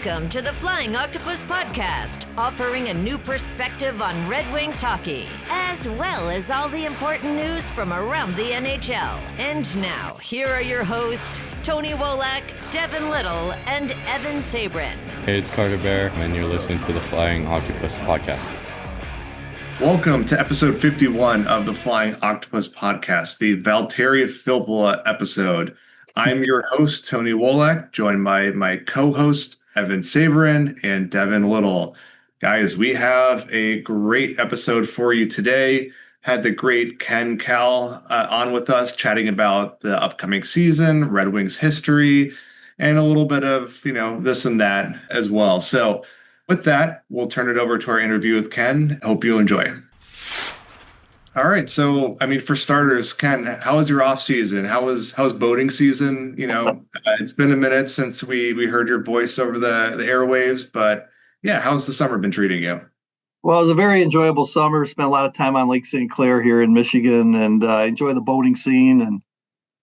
Welcome to the Flying Octopus Podcast, offering a new perspective on Red Wings hockey, as well as all the important news from around the NHL. And now, here are your hosts, Tony Wolak, Devin Little, and Evan Sabrin. Hey, it's Carter Bear, and you're listening to the Flying Octopus Podcast. Welcome to episode 51 of the Flying Octopus Podcast, the Valtteri Filppula episode. I'm your host, Tony Wolak, joined by my co-host, Evan Sabrin and Devin Little. Guys, we have a great episode for you today. Had the great Ken Kal on with us, chatting about the upcoming season, Red Wings history, and a little bit of, this and that as well. So with that, we'll turn it over to our interview with Ken. Hope you enjoy. All right. So, for starters, Ken, how was your off season? How was boating season? It's been a minute since we heard your voice over the airwaves, but yeah, how's the summer been treating you? Well, it was a very enjoyable summer. Spent a lot of time on Lake St. Clair here in Michigan, and enjoy the boating scene. And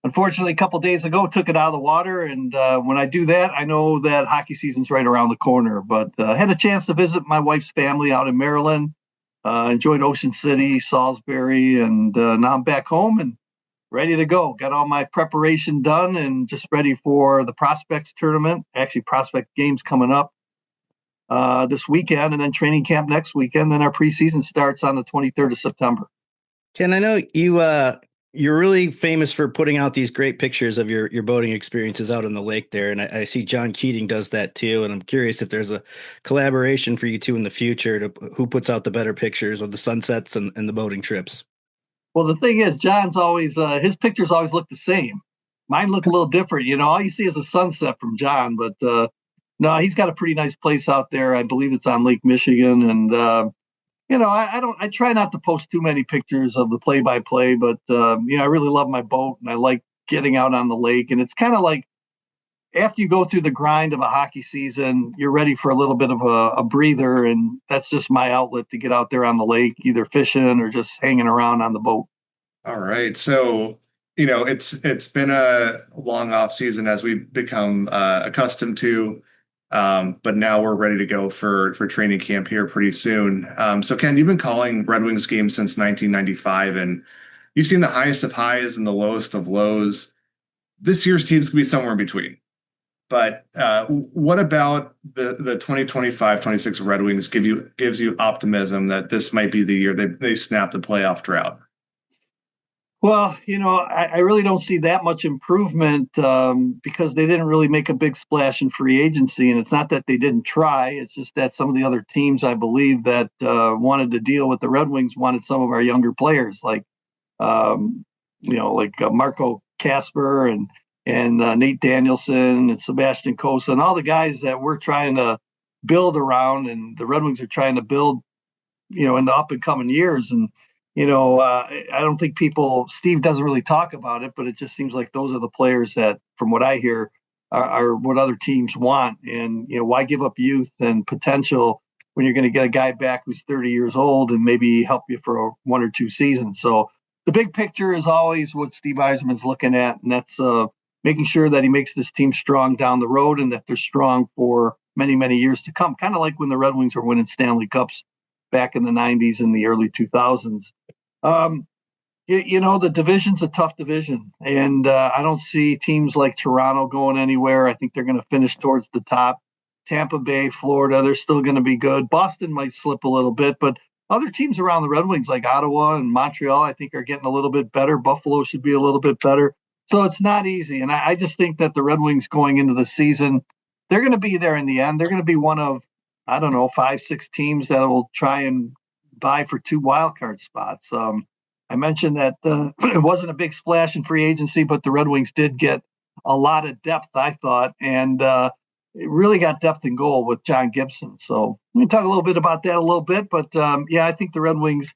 unfortunately, a couple of days ago, took it out of the water. And when I do that, I know that hockey season's right around the corner. But had a chance to visit my wife's family out in Maryland. Enjoyed Ocean City, Salisbury, and now I'm back home and ready to go. Got all my preparation done and just ready for the Prospects tournament. Actually, Prospect games coming up this weekend, and then training camp next weekend. Then our preseason starts on the 23rd of September. Ken, I know you're really famous for putting out these great pictures of your boating experiences out on the lake there. And I see John Keating does that too. And I'm curious if there's a collaboration for you two in the future to who puts out the better pictures of the sunsets and the boating trips. Well, the thing is, John's always, his pictures always look the same. Mine look a little different. All you see is a sunset from John, but no, he's got a pretty nice place out there. I believe it's on Lake Michigan. And, I try not to post too many pictures of the play-by-play, but, I really love my boat and I like getting out on the lake. And it's kind of like after you go through the grind of a hockey season, you're ready for a little bit of a breather. And that's just my outlet to get out there on the lake, either fishing or just hanging around on the boat. All right. So, it's been a long off season as we've become accustomed to. But now we're ready to go for training camp here pretty soon. So Ken, you've been calling Red Wings games since 1995, and you've seen the highest of highs and the lowest of lows. This year's team's gonna be somewhere in between. But what about the 2025-26 Red Wings gives you optimism that this might be the year they snap the playoff drought? Well, I really don't see that much improvement because they didn't really make a big splash in free agency. And it's not that they didn't try. It's just that some of the other teams, I believe, that wanted to deal with the Red Wings wanted some of our younger players like Marco Kasper and Nate Danielson and Sebastian Cossa and all the guys that we're trying to build around. And the Red Wings are trying to build, in the up and coming years. And I don't think Steve doesn't really talk about it, but it just seems like those are the players that, from what I hear, are what other teams want. And, why give up youth and potential when you're going to get a guy back who's 30 years old and maybe help you for one or two seasons? So the big picture is always what Steve Yzerman's looking at, and that's making sure that he makes this team strong down the road and that they're strong for many, many years to come. Kind of like when the Red Wings were winning Stanley Cups back in the 90s and the early 2000s. The division's a tough division, and I don't see teams like Toronto going anywhere. I think they're going to finish towards the top. Tampa Bay, Florida, they're still going to be good. Boston might slip a little bit, but other teams around the Red Wings like Ottawa and Montreal, I think are getting a little bit better. Buffalo should be a little bit better. So it's not easy. And I just think that the Red Wings going into the season, they're going to be there in the end. They're going to be one of 5-6 teams that will try and vie for 2 wildcard spots. I mentioned that it wasn't a big splash in free agency, but the Red Wings did get a lot of depth, I thought, and it really got depth in goal with John Gibson. So we can talk a little bit about that a little bit, but I think the Red Wings,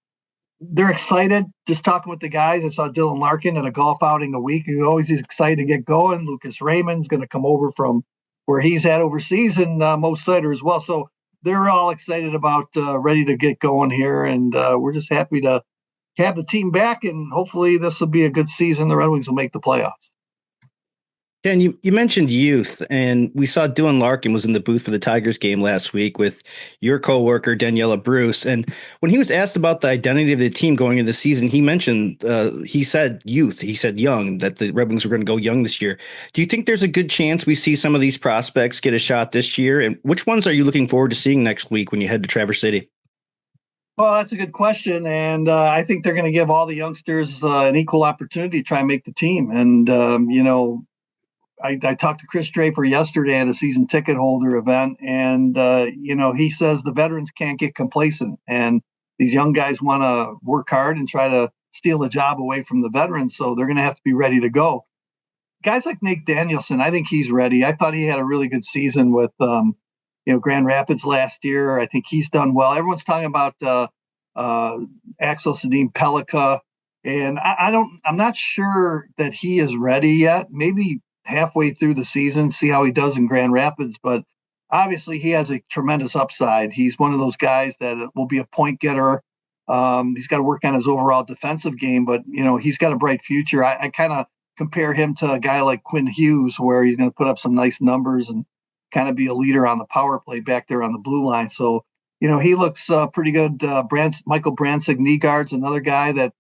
they're excited. Just talking with the guys, I saw Dylan Larkin at a golf outing a week ago. He's excited to get going. Lucas Raymond's going to come over from where he's at overseas, and Mo Sider as well. So they're all excited about ready to get going here, and we're just happy to have the team back, and hopefully this will be a good season. The Red Wings will make the playoffs. Ken, you mentioned youth, and we saw Dylan Larkin was in the booth for the Tigers game last week with your coworker, Daniela Bruce. And when he was asked about the identity of the team going into the season, he mentioned, he said youth, he said young, that the Red Wings were going to go young this year. Do you think there's a good chance we see some of these prospects get a shot this year? And which ones are you looking forward to seeing next week when you head to Traverse City? Well, that's a good question. And I think they're going to give all the youngsters an equal opportunity to try and make the team. And, I talked to Chris Draper yesterday at a season ticket holder event, and he says the veterans can't get complacent, and these young guys want to work hard and try to steal a job away from the veterans, so they're going to have to be ready to go. Guys like Nate Danielson, I think he's ready. I thought he had a really good season with Grand Rapids last year. I think he's done well. Everyone's talking about Axel Sedin Pellikka, and I'm not sure that he is ready yet. Maybe halfway through the season, see how he does in Grand Rapids. But obviously, he has a tremendous upside. He's one of those guys that will be a point getter. He's got to work on his overall defensive game, but he's got a bright future. I kind of compare him to a guy like Quinn Hughes, where he's going to put up some nice numbers and kind of be a leader on the power play back there on the blue line. So he looks pretty good. Michael Bransigny-Nygaard's another guy that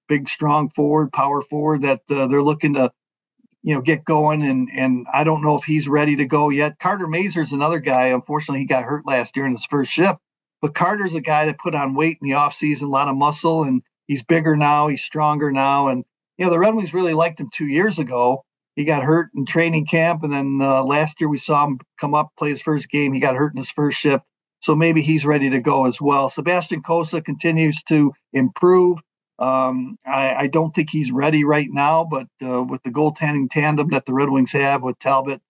big, strong forward, power forward that they're looking to get going, and I don't know if he's ready to go yet. Carter Mazur's another guy. Unfortunately, he got hurt last year in his first shift, but Carter's a guy that put on weight in the offseason, a lot of muscle, and he's bigger now, he's stronger now, and the Red Wings really liked him 2 years ago. He got hurt in training camp, and then last year we saw him come up, play his first game. He got hurt in his first shift, so maybe he's ready to go as well. Sebastian Cossa continues to improve. I don't think he's ready right now, but with the goaltending tandem that the Red Wings have with Talbot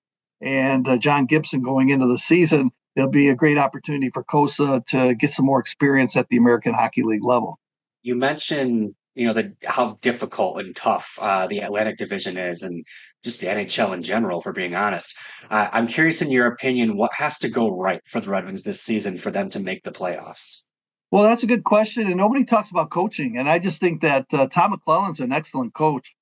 and John Gibson going into the season, there'll be a great opportunity for Cossa to get some more experience at the American Hockey League level. You mentioned, how difficult and tough the Atlantic Division is, and just the NHL in general, for being honest. I'm curious, in your opinion, what has to go right for the Red Wings this season for them to make the playoffs? Well, that's a good question, and nobody talks about coaching. And I just think that Tom McClellan's an excellent coach.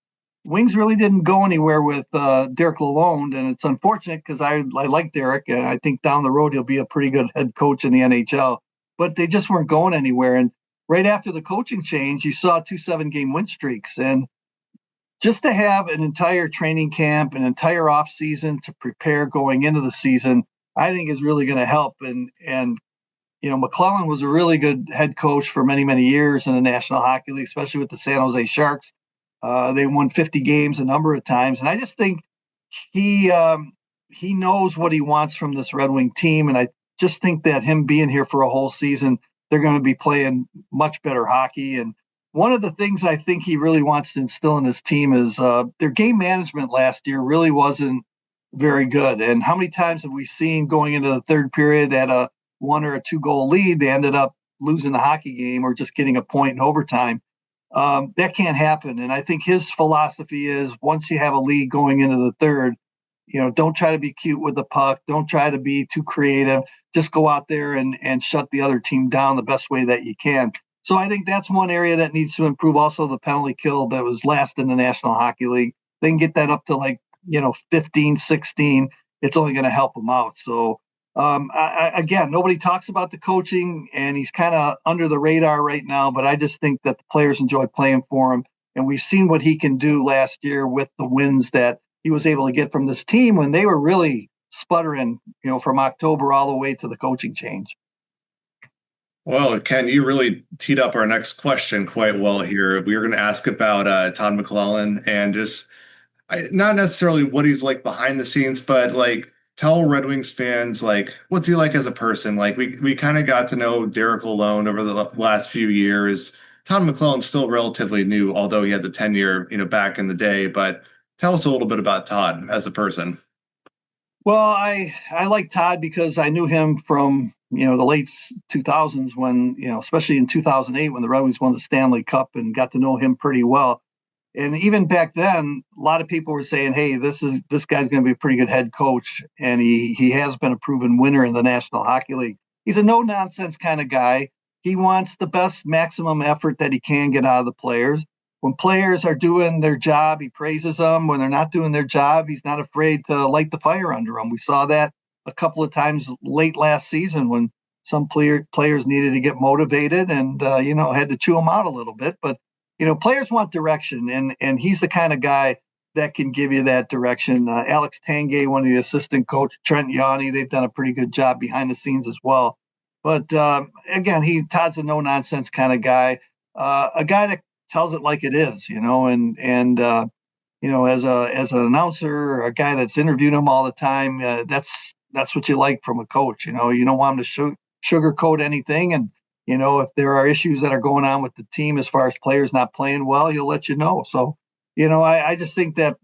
Wings really didn't go anywhere with Derek Lalonde, and it's unfortunate because I like Derek, and I think down the road he'll be a pretty good head coach in the NHL. But they just weren't going anywhere. And right after the coaching change, you saw 2 7-game win streaks. And just to have an entire training camp, an entire off season to prepare going into the season, I think is really going to help. And McClellan was a really good head coach for many, many years in the National Hockey League, especially with the San Jose Sharks. They won 50 games a number of times. And I just think he knows what he wants from this Red Wing team. And I just think that him being here for a whole season, they're going to be playing much better hockey. And one of the things I think he really wants to instill in his team is their game management last year really wasn't very good. And how many times have we seen going into the third period at a 1 or a 2 goal lead, they ended up losing the hockey game or just getting a point in overtime? That can't happen. And I think his philosophy is, once you have a lead going into the third, don't try to be cute with the puck. Don't try to be too creative. Just go out there and shut the other team down the best way that you can. So I think that's one area that needs to improve. Also, the penalty kill that was last in the National Hockey League. They can get that up to 15, 16. It's only going to help them out. So again, nobody talks about the coaching, and he's kind of under the radar right now, but I just think that the players enjoy playing for him. And we've seen what he can do last year with the wins that he was able to get from this team when they were really sputtering, from October all the way to the coaching change. Well, Ken, you really teed up our next question quite well here. We were going to ask about Todd McClellan and just not necessarily what he's like behind the scenes, but tell Red Wings fans, what's he like as a person? We kind of got to know Derek Lalonde over the last few years. Todd McClellan's still relatively new, although he had the tenure, back in the day. But tell us a little bit about Todd as a person. Well, I like Todd because I knew him from, the late 2000s when, especially in 2008 when the Red Wings won the Stanley Cup, and got to know him pretty well. And even back then, a lot of people were saying, hey, this guy's going to be a pretty good head coach. And he has been a proven winner in the National Hockey League. He's a no-nonsense kind of guy. He wants the best maximum effort that he can get out of the players. when players are doing their job, he praises them. When they're not doing their job, he's not afraid to light the fire under them. We saw that a couple of times late last season when some players needed to get motivated and, had to chew them out a little bit. But, players want direction, and he's the kind of guy that can give you that direction. Alex Tanguay, one of the assistant coach, Trent Yawney, they've done a pretty good job behind the scenes as well. But again, Todd's a no-nonsense kind of guy, a guy that tells it like it is, and as an announcer, a guy that's interviewing him all the time, that's what you like from a coach. You don't want him to sugarcoat anything, and if there are issues that are going on with the team as far as players not playing well, he'll let you know. So, I just think that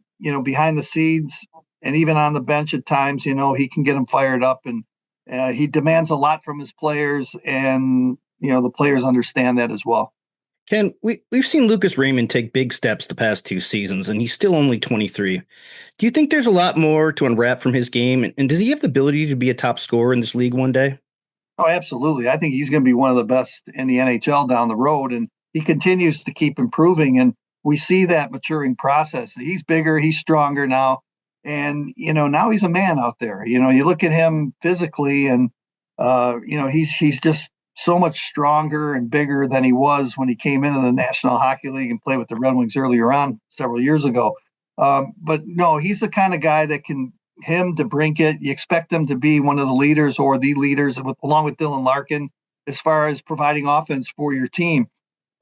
behind the scenes and even on the bench at times, he can get them fired up, and he demands a lot from his players, and the players understand that as well. Ken, we've seen Lucas Raymond take big steps the past 2 seasons, and he's still only 23. Do you think there's a lot more to unwrap from his game, and does he have the ability to be a top scorer in this league one day? Oh, absolutely. I think he's going to be one of the best in the NHL down the road, and he continues to keep improving, and we see that maturing process. He's bigger, he's stronger now, and, now he's a man out there. You look at him physically, and, he's just so much stronger and bigger than he was when he came into the National Hockey League and played with the Red Wings earlier on several years ago. But no, he's the kind of guy that him to DeBrincat, you expect him to be one of the leaders or the leaders along with Dylan Larkin as far as providing offense for your team.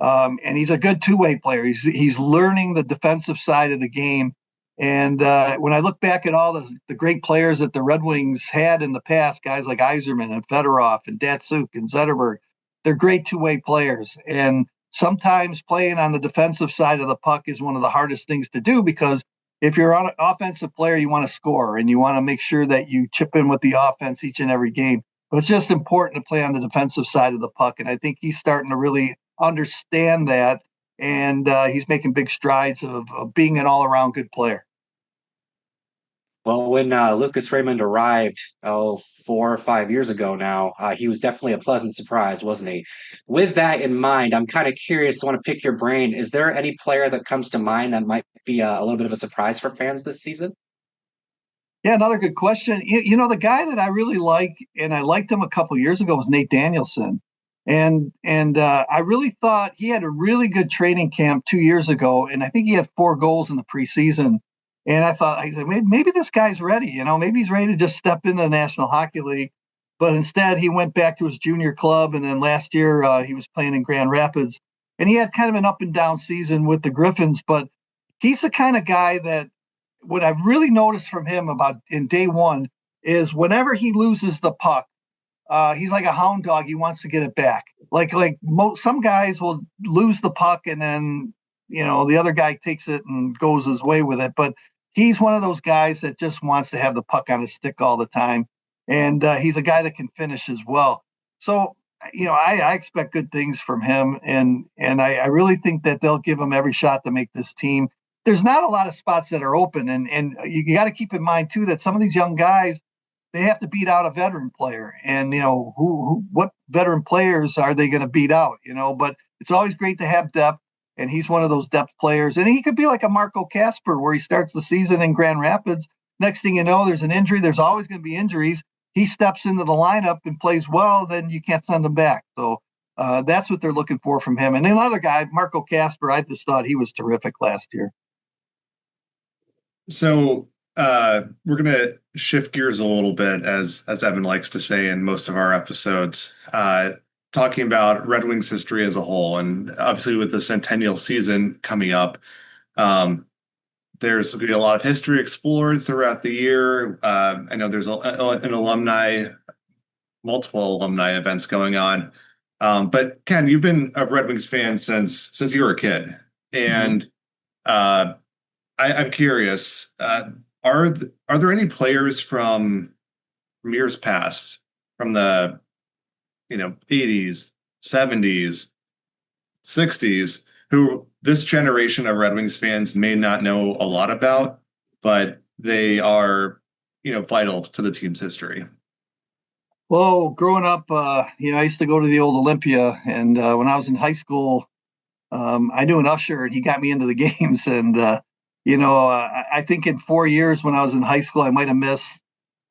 And he's a good two-way player. He's learning the defensive side of the game. And when I look back at all the great players that the Red Wings had in the past, guys like Yzerman and Fedorov and Datsuk and Zetterberg, they're great two-way players. And sometimes playing on the defensive side of the puck is one of the hardest things to do, because if you're an offensive player, you want to score and you want to make sure that you chip in with the offense each and every game. But it's just important to play on the defensive side of the puck. And I think he's starting to really understand that. And he's making big strides of being an all-around good player. Well, when Lucas Raymond arrived, 4 or 5 years ago now, he was definitely a pleasant surprise, wasn't he? With that in mind, I'm kind of curious. I want to pick your brain. Is there any player that comes to mind that might be a little bit of a surprise for fans this season? Yeah, another good question. The guy that I really like, and I liked him a couple years ago, was Nate Danielson. And I really thought he had a really good training camp 2 years ago, and I think he had 4 goals in the preseason. And I thought, maybe this guy's ready. Maybe he's ready to just step into the National Hockey League. But instead, he went back to his junior club, and then last year he was playing in Grand Rapids. And he had kind of an up and down season with the Griffins. But he's the kind of guy that what I've really noticed from him about in day one is whenever he loses the puck, he's like a hound dog. He wants to get it back. Some guys will lose the puck and then, the other guy takes it and goes his way with it. But he's one of those guys that just wants to have the puck on his stick all the time. And he's a guy that can finish as well. So, I expect good things from him. And I really think that they'll give him every shot to make this team. There's not a lot of spots that are open. And you got to keep in mind, too, that some of these young guys, they have to beat out a veteran player. And, what veteran players are they going to beat out? But it's always great to have depth. And he's one of those depth players. And he could be like a Marco Kasper, where he starts the season in Grand Rapids. Next thing you know, there's an injury. There's always going to be injuries. He steps into the lineup and plays well, then you can't send him back. So that's what they're looking for from him. And another guy, Marco Kasper, I just thought he was terrific last year. So we're going to shift gears a little bit, as Evan likes to say in most of our episodes, talking about Red Wings history as a whole. And obviously with the centennial season coming up, there's going to be a lot of history explored throughout the year. I know there's multiple alumni events going on. But Ken, you've been a Red Wings fan since you were a kid. And I'm curious, are there any players from years past, from the 80s, 70s, 60s, who this generation of Red Wings fans may not know a lot about, but they are, vital to the team's history? Well, growing up, I used to go to the old Olympia, and when I was in high school, I knew an usher, and he got me into the games. And I think in 4 years when I was in high school, I might have missed,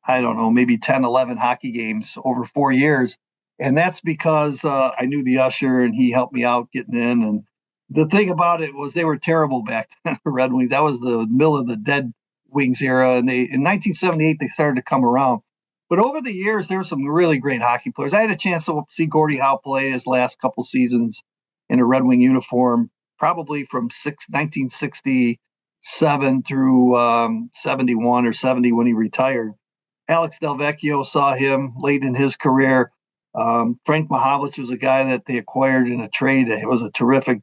I don't know, maybe 10, 11 hockey games over 4 years. And that's because I knew the usher, and he helped me out getting in. And the thing about it was they were terrible back then, the Red Wings. That was the middle of the dead Wings era. And in 1978, they started to come around. But over the years, there were some really great hockey players. I had a chance to see Gordie Howe play his last couple seasons in a Red Wing uniform, probably from 1967 through 71 or 70 when he retired. Alex Delvecchio saw him late in his career. Frank Mahovlich was a guy that they acquired in a trade. It was a terrific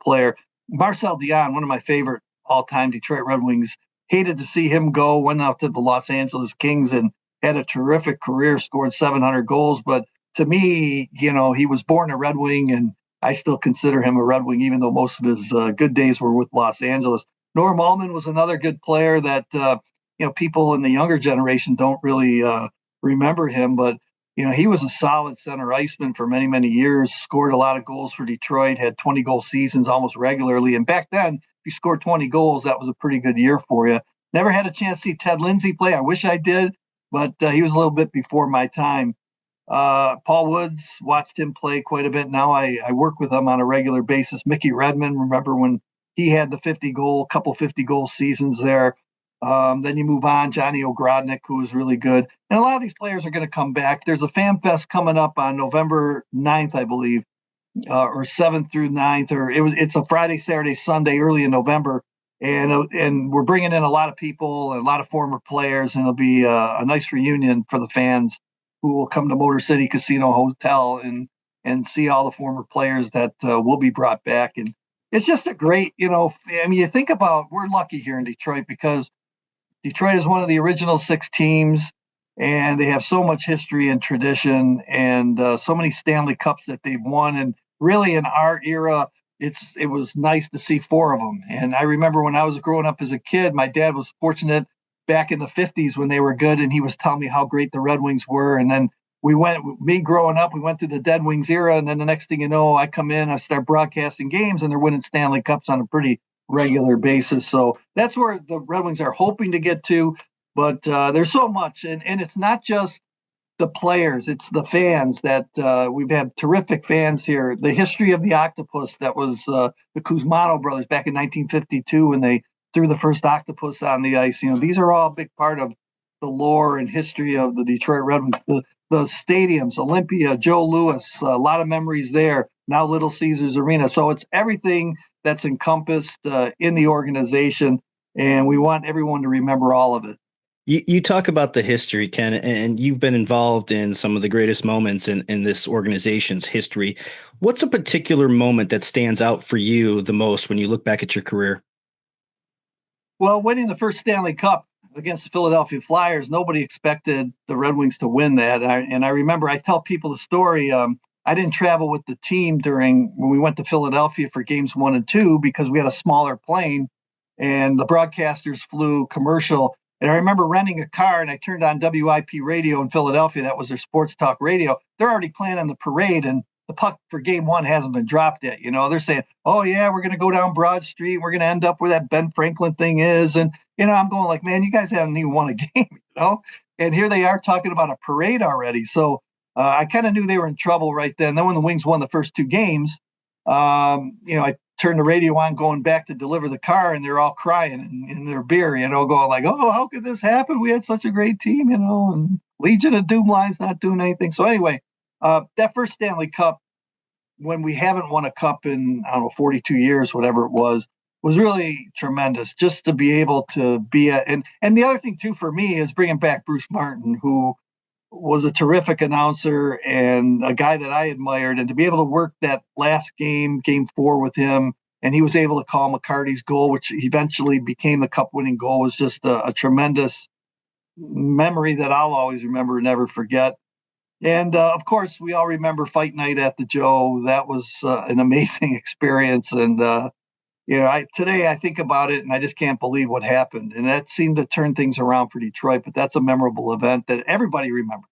player. Marcel Dion, one of my favorite all-time Detroit Red Wings, hated to see him go, went out to the Los Angeles Kings and had a terrific career, scored 700 goals. But to me, he was born a Red Wing, and I still consider him a Red Wing, even though most of his good days were with Los Angeles. Norm Allman was another good player that, people in the younger generation don't really remember him, but he was a solid center iceman for many, many years, scored a lot of goals for Detroit, had 20-goal seasons almost regularly. And back then, if you scored 20 goals, that was a pretty good year for you. Never had a chance to see Ted Lindsay play. I wish I did, but he was a little bit before my time. Paul Woods, watched him play quite a bit. Now I work with him on a regular basis. Mickey Redmond, remember when he had the 50-goal seasons there. Then you move on, Johnny Ogrodnik, who was really good. And a lot of these players are going to come back. There's a Fan Fest coming up on November 9th, I believe, or 7th through 9th, or it's a Friday, Saturday, Sunday, early in November. And we're bringing in a lot of people, a lot of former players, and it'll be a nice reunion for the fans who will come to Motor City Casino Hotel and see all the former players that will be brought back. And it's just a great, you think about, we're lucky here in Detroit because Detroit is one of the original 6 teams, and they have so much history and tradition and so many Stanley Cups that they've won. And really in our era, it was nice to see 4 of them. And I remember when I was growing up as a kid, my dad was fortunate back in the 50s when they were good, and he was telling me how great the Red Wings were. And then me growing up, we went through the Dead Wings era, and then the next thing you know, I come in, I start broadcasting games, and they're winning Stanley Cups on a pretty regular basis. So that's where the Red Wings are hoping to get to. But there's so much, and it's not just the players, it's the fans that we've had terrific fans here. The history of the octopus, that was the Kuzmano brothers back in 1952 when they threw the first octopus on the ice. These are all a big part of the lore and history of the Detroit Red Wings. The stadiums, Olympia, Joe Louis, a lot of memories there. Now Little Caesars Arena. So it's everything that's encompassed in the organization, and we want everyone to remember all of it. You talk about the history, Ken, and you've been involved in some of the greatest moments in this organization's history. What's a particular moment that stands out for you the most when you look back at your career? Well, winning the first Stanley Cup against the Philadelphia Flyers, nobody expected the Red Wings to win that. And I remember, I tell people the story. I didn't travel with the team when we went to Philadelphia for games 1 and 2 because we had a smaller plane, and the broadcasters flew commercial. And I remember renting a car, and I turned on WIP radio in Philadelphia. That was their sports talk radio. They're already planning the parade, and the puck for game 1 hasn't been dropped yet. They're saying, oh yeah, we're going to go down Broad Street. We're going to end up where that Ben Franklin thing is. And, I'm going like, man, you guys haven't even won a game, and here they are talking about a parade already. So I kind of knew they were in trouble right then. Then when the Wings won the first 2 games, I turned the radio on going back to deliver the car, and they're all crying in their beer, going like, oh, how could this happen? We had such a great team, and Legion of Doom line's not doing anything. So anyway, that first Stanley Cup, when we haven't won a cup in, 42 years, whatever it was really tremendous just to be able to be and the other thing too for me is bringing back Bruce Martin, who was a terrific announcer and a guy that I admired, and to be able to work that last game 4 with him, and he was able to call McCarty's goal, which eventually became the cup-winning goal, was just a tremendous memory that I'll always remember and never forget. And of course, we all remember Fight Night at the Joe. That was an amazing experience, and today I think about it and I just can't believe what happened. And that seemed to turn things around for Detroit, but that's a memorable event that everybody remembers.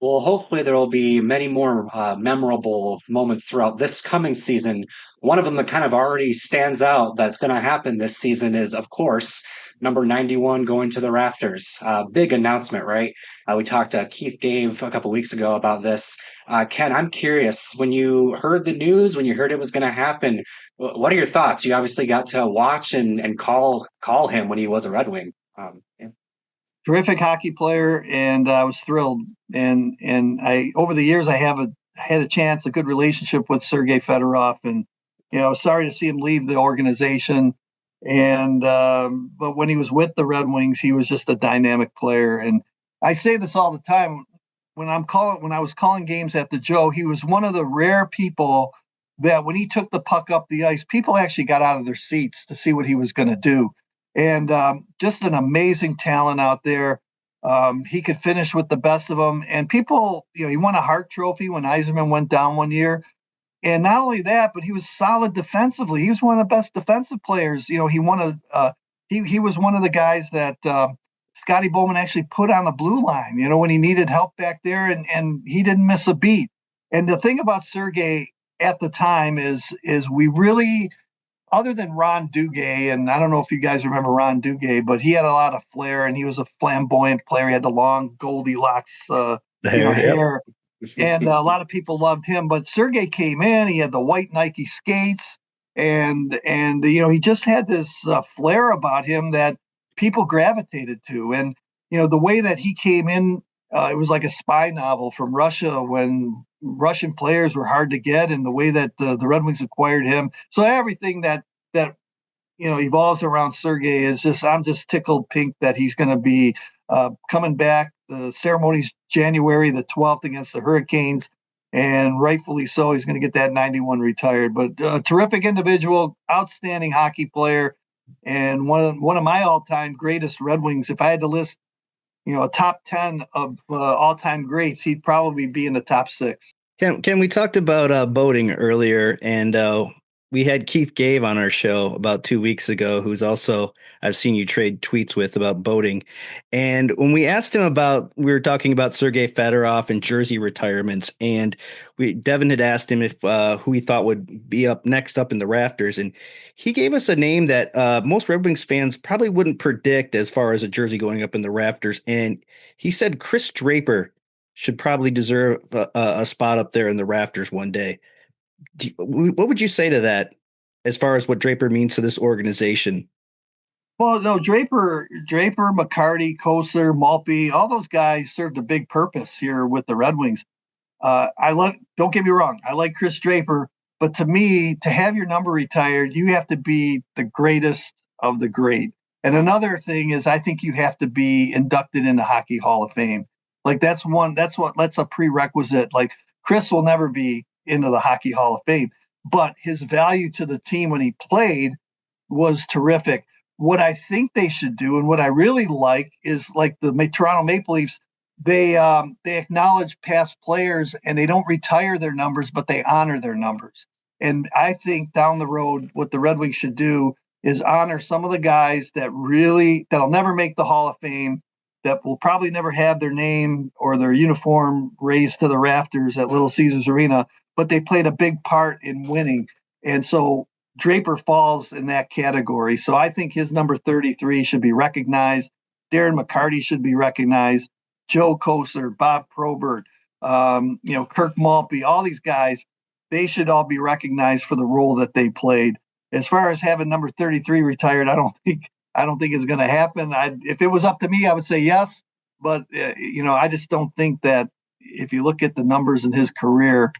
Well, hopefully there will be many more memorable moments throughout this coming season. One of them that kind of already stands out that's going to happen this season is, of course, number 91 going to the rafters. Big announcement, right? We talked to Keith Gave a couple weeks ago about this. Ken, I'm curious, when you heard the news, when you heard it was going to happen, what are your thoughts? You obviously got to watch and call him when he was a Red Wing. Yeah. Terrific hockey player, and I was thrilled. And I over the years I had a good relationship with Sergei Fedorov, and I was sorry to see him leave the organization. And but when he was with the Red Wings, he was just a dynamic player. And I say this all the time when I was calling games at the Joe, he was one of the rare people that when he took the puck up the ice, people actually got out of their seats to see what he was going to do. And just an amazing talent out there. He could finish with the best of them. And people, he won a Hart Trophy when Yzerman went down one year. And not only that, but he was solid defensively. He was one of the best defensive players. He won he was one of the guys that Scotty Bowman actually put on the blue line, when he needed help back there, and he didn't miss a beat. And the thing about Sergei at the time is we really, other than Ron Duguay, and I don't know if you guys remember Ron Duguay, but he had a lot of flair and he was a flamboyant player. He had the long Goldilocks hair. And a lot of people loved him. But Sergei came in, he had the white Nike skates, and he just had this flair about him that people gravitated to. And, the way that he came in, it was like a spy novel from Russia when Russian players were hard to get, and the way that the Red Wings acquired him. So everything that evolves around Sergei is I'm just tickled pink that he's going to be coming back. The ceremony's January the 12th against the Hurricanes, and rightfully so. He's going to get that 91 retired. But a terrific individual, outstanding hockey player, and one of my all-time greatest Red Wings. If I had to list a top 10 of all-time greats, he'd probably be in the top 6. Ken, we talked about boating earlier, and we had Keith Gave on our show about 2 weeks ago, who's also, I've seen you trade tweets with about boating. And when we asked him we were talking about Sergei Fedorov and jersey retirements, and Devin had asked him if who he thought would be next up in the rafters. And he gave us a name that most Red Wings fans probably wouldn't predict as far as a jersey going up in the rafters. And he said Chris Draper should probably deserve a spot up there in the rafters one day. What would you say to that as far as what Draper means to this organization? Well, no, Draper, McCarty, Kosar, Maltby, all those guys served a big purpose here with the Red Wings. Don't get me wrong, I like Chris Draper, but to me, to have your number retired, you have to be the greatest of the great. And another thing is, I think you have to be inducted in the Hockey Hall of Fame. Like that's a prerequisite. Like Chris will never be into the Hockey Hall of Fame, but his value to the team when he played was terrific. What I think they should do, and what I really like, is like the Toronto Maple Leafs, they acknowledge past players and they don't retire their numbers, but they honor their numbers. And I think down the road, what the Red Wings should do is honor some of the guys that'll never make the Hall of Fame, that will probably never have their name or their uniform raised to the rafters at Little Caesars Arena, but they played a big part in winning. And so Draper falls in that category. So I think his number 33 should be recognized. Darren McCarty should be recognized. Joe Kosar, Bob Probert, Kirk Maltby, all these guys, they should all be recognized for the role that they played. As far as having number 33 retired, I don't think it's going to happen. If it was up to me, I would say yes. But, I just don't think that if you look at the numbers in his career,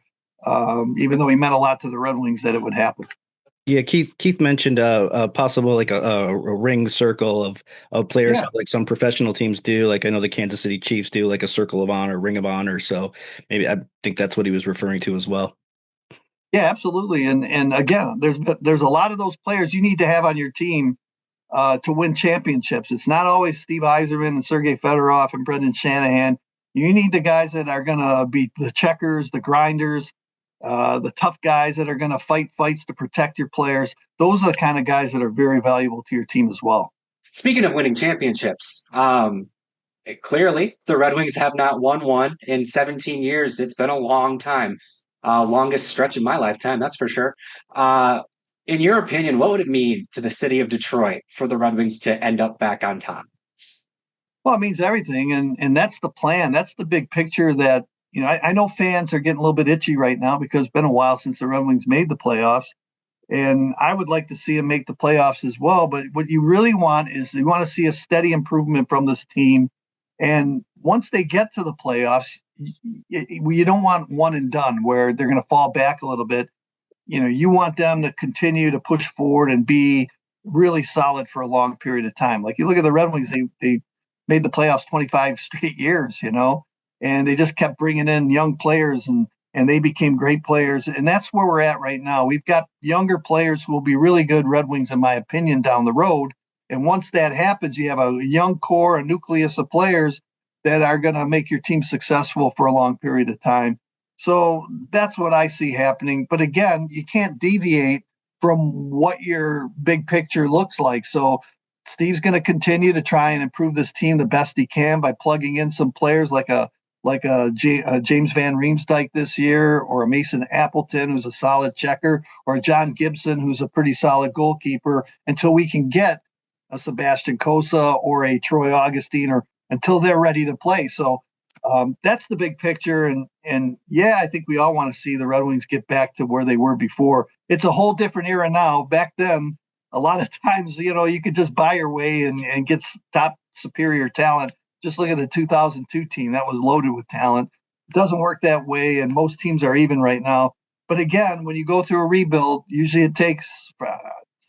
even though he meant a lot to the Red Wings, that it would happen. Yeah, Keith mentioned possible like a ring circle of players, like some professional teams do. Like I know the Kansas City Chiefs do, like a circle of honor, ring of honor. So maybe I think that's what he was referring to as well. Yeah, absolutely. And again, there's a lot of those players you need to have on your team to win championships. It's not always Steve Yzerman and Sergei Fedorov and Brendan Shanahan. You need the guys that are going to be the checkers, the grinders, the tough guys that are going to fight fights to protect your players. Those are the kind of guys that are very valuable to your team as well. Speaking of winning championships, Clearly, the Red Wings have not won one in 17 years. It's been a long time, longest stretch in my lifetime, that's for sure. Uh, in your opinion, what would it mean to the city of Detroit for the Red Wings to end up back on top? Well, it means everything, and that's the plan. That's the big picture. That I know fans are getting a little bit itchy right now because it's been a while since the Red Wings made the playoffs, and I would like to see them make the playoffs as well. But what you really want is you want to see a steady improvement from this team, and once they get to the playoffs, you don't want one and done where they're going to fall back a little bit. You want them to continue to push forward and be really solid for a long period of time. Like you look at the Red Wings, they made the playoffs 25 straight years, and they just kept bringing in young players and they became great players. And that's where we're at right now. We've got younger players who will be really good Red Wings, in my opinion, down the road. And once that happens, you have a young core, a nucleus of players that are going to make your team successful for a long period of time. So that's what I see happening. But again, you can't deviate from what your big picture looks like. So Steve's going to continue to try and improve this team the best he can by plugging in some players like a James Van Riemsdyk this year, or a Mason Appleton, who's a solid checker, or a John Gibson, who's a pretty solid goalkeeper, until we can get a Sebastian Kosa or a Troy Augustine, or until they're ready to play. So that's the big picture. And yeah, I think we all want to see the Red Wings get back to where they were before. It's a whole different era now. Back then, a lot of times, you could just buy your way and get top superior talent. Just look at the 2002 team. That was loaded with talent. It doesn't work that way, and most teams are even right now. But again, when you go through a rebuild, usually it takes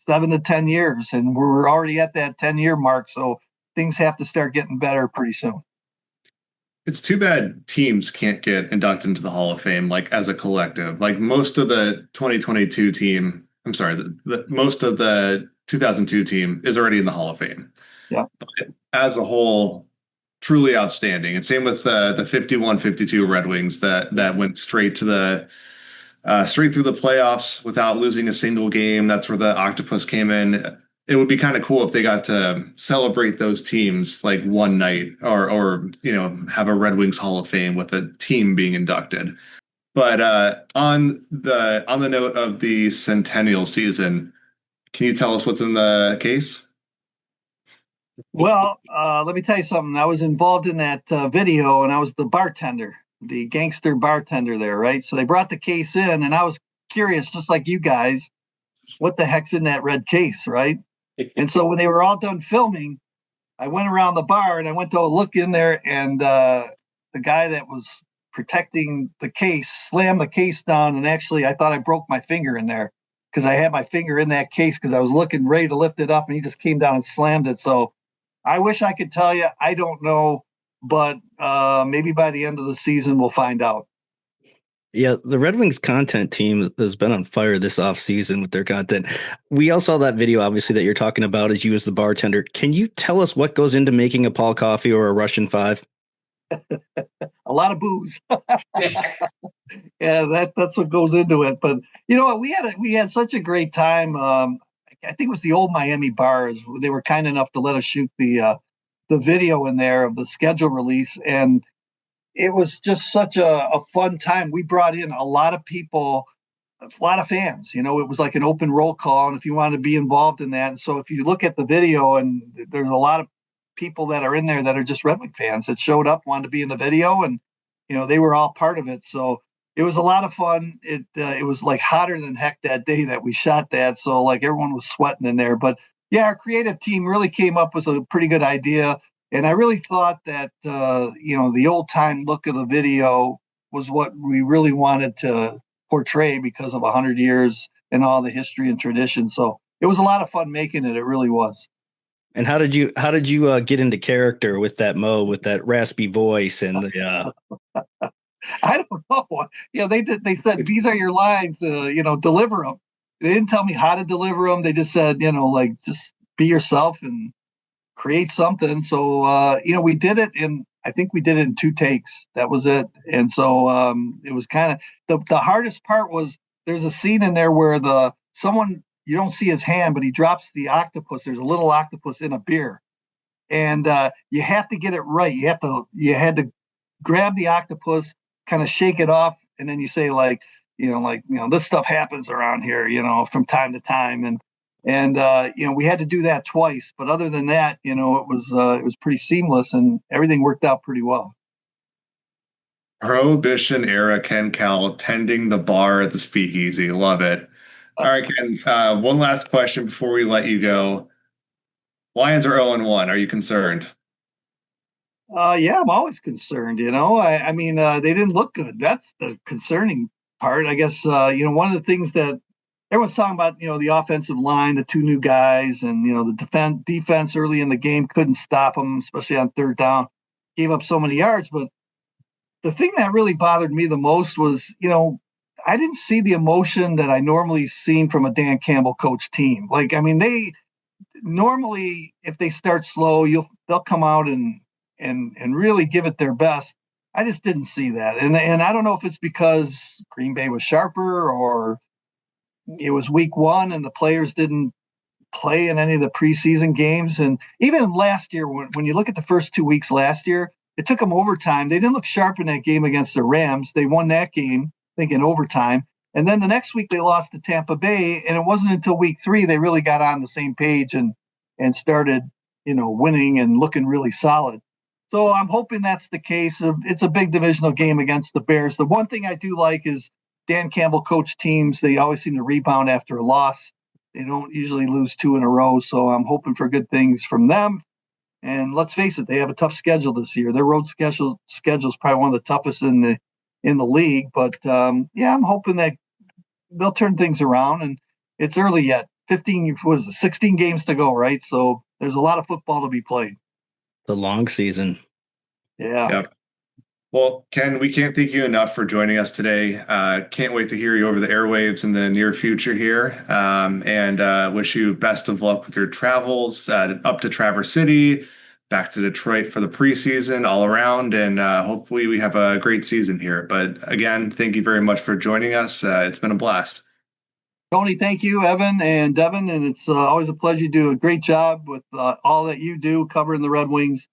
7 to 10 years, and we're already at that 10-year mark, so things have to start getting better pretty soon. It's too bad teams can't get inducted into the Hall of Fame, like as a collective. Like most of the 2022 team, I'm sorry, most of the 2002 team is already in the Hall of Fame. Yeah. But as a whole, truly outstanding. And same with the 51-52 Red Wings that went straight through the playoffs without losing a single game. That's where the Octopus came in. It would be kind of cool if they got to celebrate those teams like one night, or have a Red Wings Hall of Fame with a team being inducted. But on the note of the centennial season, can you tell us what's in the case? Well, let me tell you something. I was involved in that video, and I was the bartender, the gangster bartender there, right? So they brought the case in, and I was curious, just like you guys, what the heck's in that red case, right? And so when they were all done filming, I went around the bar and I went to look in there, and the guy that was protecting the case slammed the case down. And actually, I thought I broke my finger in there because I had my finger in that case because I was looking ready to lift it up, and he just came down and slammed it. So I wish I could tell you. I don't know, but maybe by the end of the season, we'll find out. Yeah, the Red Wings content team has been on fire this offseason with their content. We all saw that video, obviously, that you're talking about as you as the bartender. Can you tell us what goes into making a Paul Coffee or a Russian 5? A lot of booze. Yeah, that's what goes into it. But you know what? We had such a great time. I think it was the old Miami bars. They were kind enough to let us shoot the video in there of the schedule release, and it was just such a fun time. We brought in a lot of people, a lot of fans. It was like an open roll call, and if you wanted to be involved in that. And so if you look at the video, and there's a lot of people that are in there that are just Red Wing fans that showed up, wanted to be in the video, and they were all part of it. So it was a lot of fun. It was like hotter than heck that day that we shot that. So like everyone was sweating in there. But yeah, our creative team really came up with a pretty good idea. And I really thought that, the old time look of the video was what we really wanted to portray because of 100 years and all the history and tradition. So it was a lot of fun making it. It really was. And how did you get into character with that with that raspy voice and the? I don't know. They said these are your lines. Deliver them. They didn't tell me how to deliver them. They just said, just be yourself and create something. So, we did it I think we did it in 2 takes. That was it. And so it was kind of the hardest part was there's a scene in there where someone, you don't see his hand, but he drops the octopus. There's a little octopus in a beer. and you have to get it right. You had to grab the octopus, kind of shake it off, and then you say this stuff happens around here, from time to time, and we had to do that twice. But other than that, it was pretty seamless, and everything worked out pretty well. Prohibition era Ken Kal tending the bar at the speakeasy. Love it. All right, Ken. One last question before we let you go. Lions are 0-1. Are you concerned? Yeah, I'm always concerned. I mean, they didn't look good. That's the concerning part, I guess. One of the things that everyone's talking about, the offensive line, the two new guys, and the defense early in the game couldn't stop them, especially on third down. Gave up so many yards, but the thing that really bothered me the most was, I didn't see the emotion that I normally seen from a Dan Campbell coach team. They normally, if they start slow, they'll come out and really give it their best. I just didn't see that. And I don't know if it's because Green Bay was sharper or it was week one and the players didn't play in any of the preseason games. And even last year, when you look at the first 2 weeks last year, it took them overtime. They didn't look sharp in that game against the Rams. They won that game, I think, in overtime. And then the next week they lost to Tampa Bay, and it wasn't until week 3 they really got on the same page and started, winning and looking really solid. So I'm hoping that's the case. It's a big divisional game against the Bears. The one thing I do like is Dan Campbell coach teams. They always seem to rebound after a loss. They don't usually lose 2 in a row. So I'm hoping for good things from them. And let's face it, they have a tough schedule this year. Their road schedule is probably one of the toughest in the league. But I'm hoping that they'll turn things around. And it's early yet. 16 games to go, right? So there's a lot of football to be played. The long season. Yeah. Yep. Well, Ken, we can't thank you enough for joining us today. Can't wait to hear you over the airwaves in the near future here. And wish you best of luck with your travels up to Traverse City, back to Detroit for the preseason, all around. And hopefully we have a great season here. But again, thank you very much for joining us. It's been a blast. Tony, thank you, Evan and Devin. And it's always a pleasure. You do a great job with all that you do covering the Red Wings.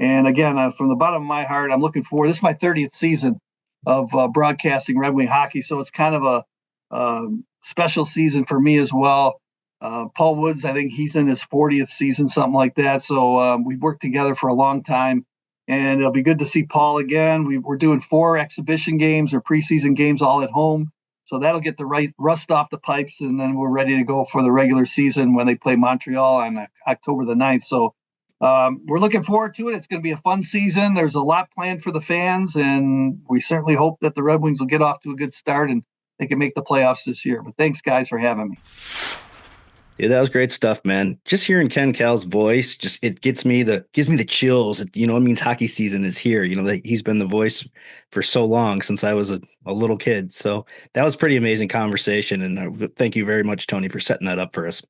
And again, from the bottom of my heart, I'm looking forward. This is my 30th season of broadcasting Red Wing hockey. So it's kind of a special season for me as well. Paul Woods, I think he's in his 40th season, something like that. So we've worked together for a long time. And it'll be good to see Paul again. We're doing 4 exhibition games or preseason games all at home. So that'll get the right rust off the pipes. And then we're ready to go for the regular season when they play Montreal on October the 9th. So we're looking forward to it. It's going to be a fun season. There's a lot planned for the fans, and we certainly hope that the Red Wings will get off to a good start and they can make the playoffs this year. But thanks, guys, for having me. Yeah, that was great stuff, man. Just hearing Ken Kal's voice, it gives me the chills. It means hockey season is here. That he's been the voice for so long, since I was a little kid. So that was pretty amazing conversation. And thank you very much, Tony, for setting that up for us.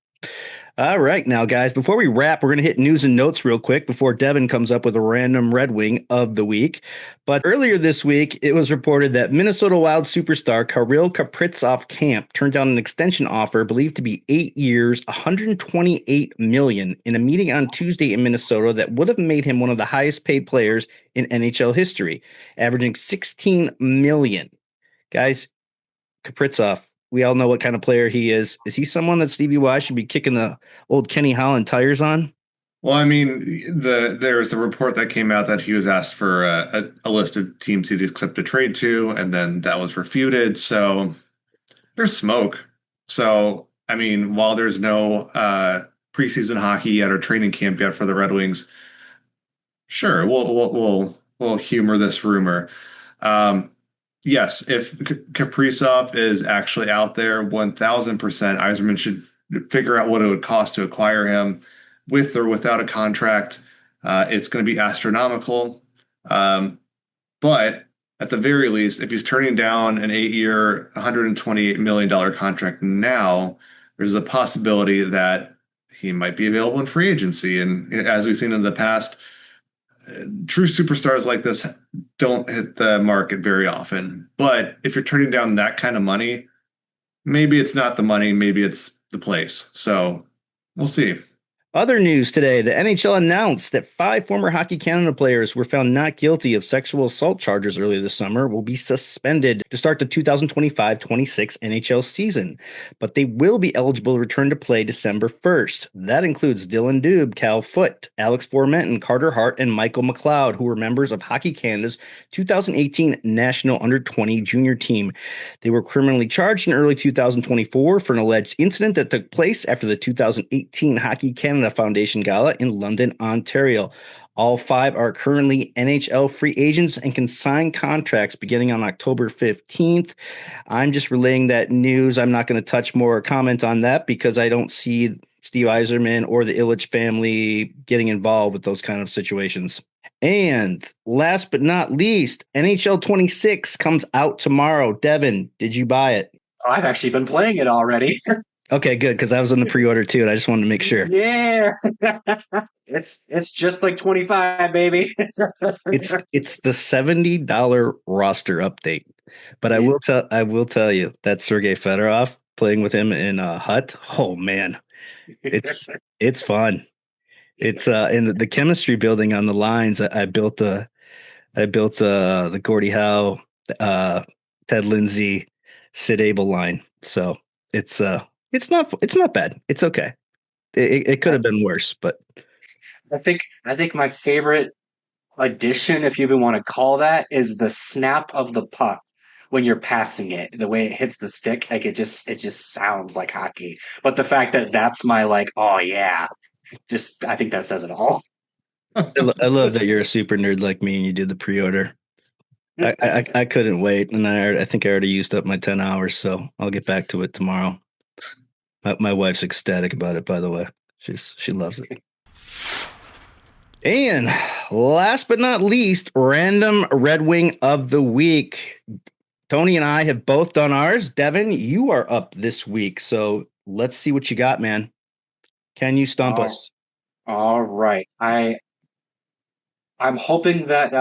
All right, now, guys, before we wrap, we're going to hit news and notes real quick before Devin comes up with a random Red Wing of the week. But earlier this week, it was reported that Minnesota Wild superstar Kirill Kaprizov Camp turned down an extension offer believed to be 8 years, $128 million in a meeting on Tuesday in Minnesota that would have made him one of the highest paid players in NHL history, averaging $16 million. Guys, Kaprizov, we all know what kind of player he is. Is he someone that Stevie Y should be kicking the old Kenny Holland tires on? Well, I mean, there's a report that came out that he was asked for a list of teams he'd accept a trade to, and then that was refuted. So there's smoke. So, I mean, while there's no preseason hockey yet or training camp yet for the Red Wings, sure, we'll humor this rumor. Yes, if Kaprizov is actually out there, 1,000%, Yzerman should figure out what it would cost to acquire him with or without a contract. It's going to be astronomical. But at the very least, if he's turning down an 8-year, $128 million contract now, there's a possibility that he might be available in free agency. And as we've seen in the past, true superstars like this don't hit the market very often. But if you're turning down that kind of money, maybe it's not the money, maybe it's the place. So we'll see. Other news today, the NHL announced that 5 former Hockey Canada players were found not guilty of sexual assault charges earlier this summer will be suspended to start the 2025-26 NHL season, but they will be eligible to return to play December 1st. That includes Dylan Dubé, Cal Foote, Alex Formenton, Carter Hart, and Michael McLeod, who were members of Hockey Canada's 2018 National Under-20 Junior Team. They were criminally charged in early 2024 for an alleged incident that took place after the 2018 Hockey Canada Foundation Gala in London, Ontario. All 5 are currently NHL free agents and can sign contracts beginning on October 15th. I'm just relaying that news. I'm not going to touch more or comment on that because I don't see Steve Yzerman or the Illich family getting involved with those kind of situations. And last but not least, NHL 26 comes out tomorrow. Devin, did you buy it? I've actually been playing it already. Okay, good, because I was in the pre-order too, and I just wanted to make sure. Yeah. It's just like 25, baby. It's the $70 roster update. But I will tell you that Sergei Fedorov, playing with him in Hut, oh man, it's fun. It's in the chemistry building on the lines. I built the Gordie Howe, Ted Lindsay, Sid Abel line. So it's not bad. It's okay. It could have been worse, but I think my favorite addition, if you even want to call that, is the snap of the puck when you're passing it. The way it hits the stick, like it just sounds like hockey. But the fact that that's my oh yeah, I think that says it all. I love that you're a super nerd like me and you did the pre-order. I couldn't wait, and I think I already used up my 10 hours, so I'll get back to it tomorrow. My wife's ecstatic about it, by the way. She loves it. And last but not least, random Red Wing of the week. Tony and I have both done ours. Devin, you are up this week, so let's see what you got, man. Can you stump us? All right. I'm hoping that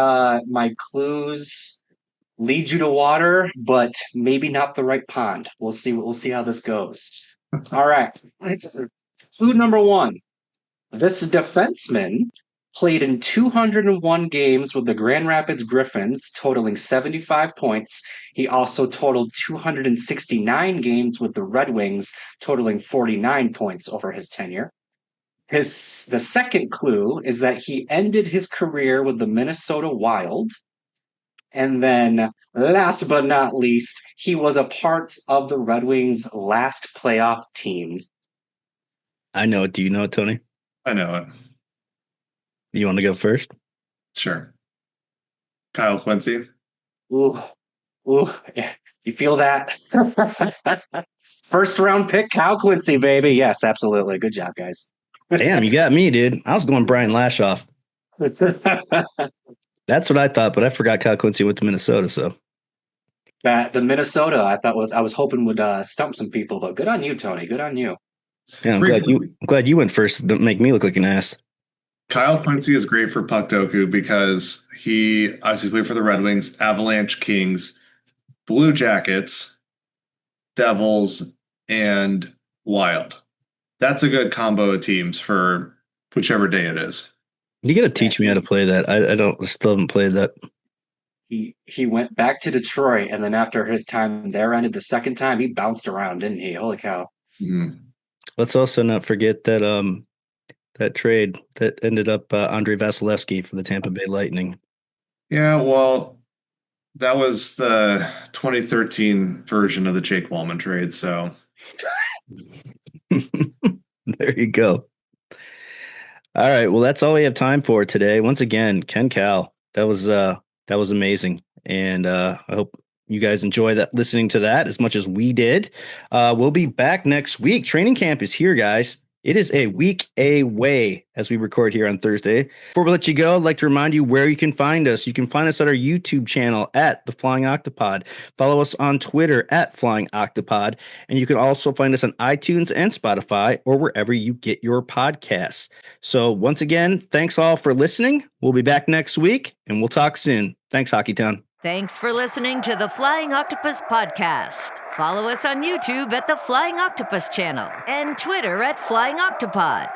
my clues lead you to water, but maybe not the right pond. We'll see. We'll see how this goes. All right. Clue number 1. This defenseman played in 201 games with the Grand Rapids Griffins, totaling 75 points. He also totaled 269 games with the Red Wings, totaling 49 points over his tenure. The second clue is that he ended his career with the Minnesota Wild. And then, last but not least, he was a part of the Red Wings' last playoff team. I know it. Do you know it, Tony? I know it. You want to go first? Sure. Kyle Quincy. Ooh, yeah. You feel that? First round pick, Kyle Quincy, baby. Yes, absolutely. Good job, guys. Damn, you got me, dude. I was going Brian Lashoff. That's what I thought, but I forgot Kyle Quincy went to Minnesota. So the Minnesota, I was hoping would stump some people, but good on you, Tony. Good on you. Yeah, I'm glad you went first. Don't make me look like an ass. Kyle Quincy is great for puck doku because he obviously played for the Red Wings, Avalanche, Kings, Blue Jackets, Devils, and Wild. That's a good combo of teams for whichever day it is. You got to teach me how to play that. I still haven't played that. He went back to Detroit, and then after his time there ended the second time, he bounced around, didn't he? Holy cow. Mm-hmm. Let's also not forget that that trade that ended up Andrei Vasilevsky for the Tampa Bay Lightning. Yeah, well, that was the 2013 version of the Jake Wallman trade, so. There you go. All right. Well, that's all we have time for today. Once again, Ken Kal. That was amazing. And I hope you guys enjoy listening to that as much as we did. We'll be back next week. Training camp is here, guys. It is a week away as we record here on Thursday. Before we let you go, I'd like to remind you where you can find us. You can find us at our YouTube channel at The Flying Octopod. Follow us on Twitter at Flying Octopod. And you can also find us on iTunes and Spotify or wherever you get your podcasts. So once again, thanks all for listening. We'll be back next week and we'll talk soon. Thanks, Hockeytown. Thanks for listening to the Flying Octopus Podcast. Follow us on YouTube at the Flying Octopus channel and Twitter at Flying Octopod.